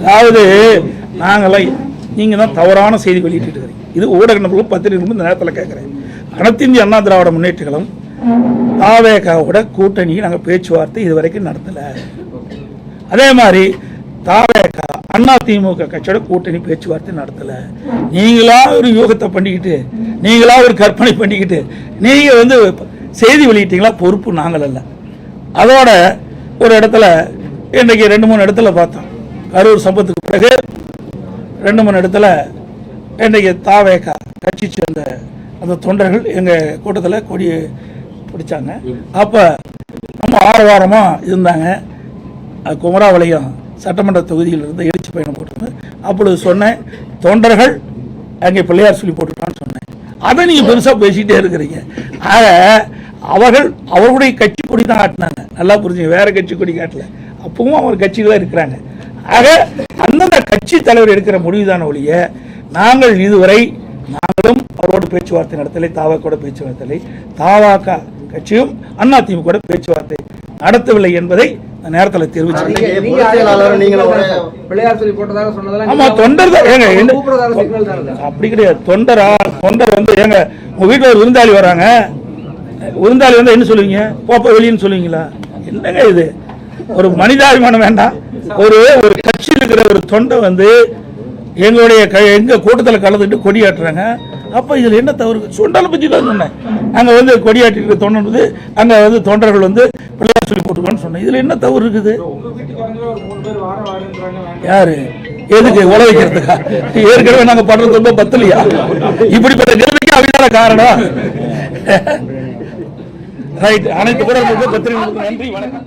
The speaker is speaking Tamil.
அதாவது நாங்களாம் நீங்கள் தான் தவறான செய்தி வெளியிட்டு இருக்கிறீங்க. இது ஊடக நபர்களும் பத்திரிகைகளும் இந்த நேரத்தில் கேட்குறேன். அனைத்து இந்திய அண்ணா திராவிட முன்னேற்றங்களும் தாவேகாவோட கூட்டணி நாங்கள் பேச்சுவார்த்தை இதுவரைக்கும் நடத்தலை. அதே மாதிரி தாவேகா அண்ணா திமுக கட்சியோட கூட்டணி பேச்சுவார்த்தை நடத்தலை. நீங்களா ஒரு யூகத்தை பண்ணிக்கிட்டு, நீங்களா ஒரு கற்பனை பண்ணிக்கிட்டு நீங்கள் செய்தி வெளியிட்டீங்களா? பொறுப்பு நாங்கள் அல்ல. அதோட ஒரு இடத்துல இன்றைக்கு 2-3 இடத்துல பார்த்தோம். கரூர் சம்பவத்துக்கு பிறகு 2-3 இடத்துல இன்றைக்கு தாவேகா கட்சி சேர்ந்த அந்த தொண்டர்கள் எங்கள் கூட்டத்தில் கொடி பிடிச்சாங்க. அப்போ நம்ம ஆரவாரமாக இருந்தாங்க. குமராவளையம் சட்டமன்ற தொகுதியிலிருந்து எழுச்சி பயணம் போட்டு அப்பொழுது சொன்னேன், தொண்டர்கள் அங்கே பிள்ளையார் சொல்லி போட்டுட்டான்னு சொன்னேன். அதை நீங்கள் பெருசாக பேசிக்கிட்டே இருக்கிறீங்க. ஆக அவர்களுடைய கட்சி கொடி தான் காட்டினாங்க. நல்லா புரிஞ்சுங்க, வேற கட்சி கொடி காட்டல. அப்பவும் அவர் கட்சிகளாக இருக்கிறாங்க. ஆக அந்தந்த கட்சி தலைவர் எடுக்கிற முடிவுதான ஒழிய நாங்கள் இதுவரை நாங்களும் அவரோடு பேச்சுவார்த்தை நடத்தலை, தாவாக்கோட பேச்சுவார்த்தை, தாவாக கட்சியும் அண்ணா திமுக பேச்சுவார்த்தை நடத்தவில்லை என்பதை நேரத்தில் தெரிவிச்சு. ஆமா, தொண்டர் தான் ஏங்க, அப்படி கிடையாது. தொண்டர் ஏங்க, உங்க வீட்டில் ஒரு விருந்தாளி வராங்க, விருந்தாளி என்ன சொல்லுவீங்க? போப்ப வெளியின்னு சொல்லுவீங்களா? என்னங்க இது? ஒரு மனிதாபிமானம் வேண்டாம். ஒரு கட்சியில் இருக்கிற ஒரு தொண்டை எங்க கூட்டத்தில் கலந்துட்டு கொடியாட்டுறாங்க. அப்ப இதுல என்ன தவறு? சொண்டால பத்தி தான் சொன்னேன். அங்க கொடியாட்டி தொண்டர் அங்க தொண்டர்கள் பிள்ளையார் சொல்லி போட்டுக்கோன்னு சொன்னேன். இதுல என்ன தவறு இருக்குது? யாரு எதுக்கு உழ வைக்கிறதுக்கா? ஏற்கனவே நாங்க படுறது ரொம்ப பத்தலையா? இப்படிப்பட்ட நிலைமைக்கு அவையான காரணம். ரைட். அனைத்து கூட பத்திரிகை நன்றி, வணக்கம்.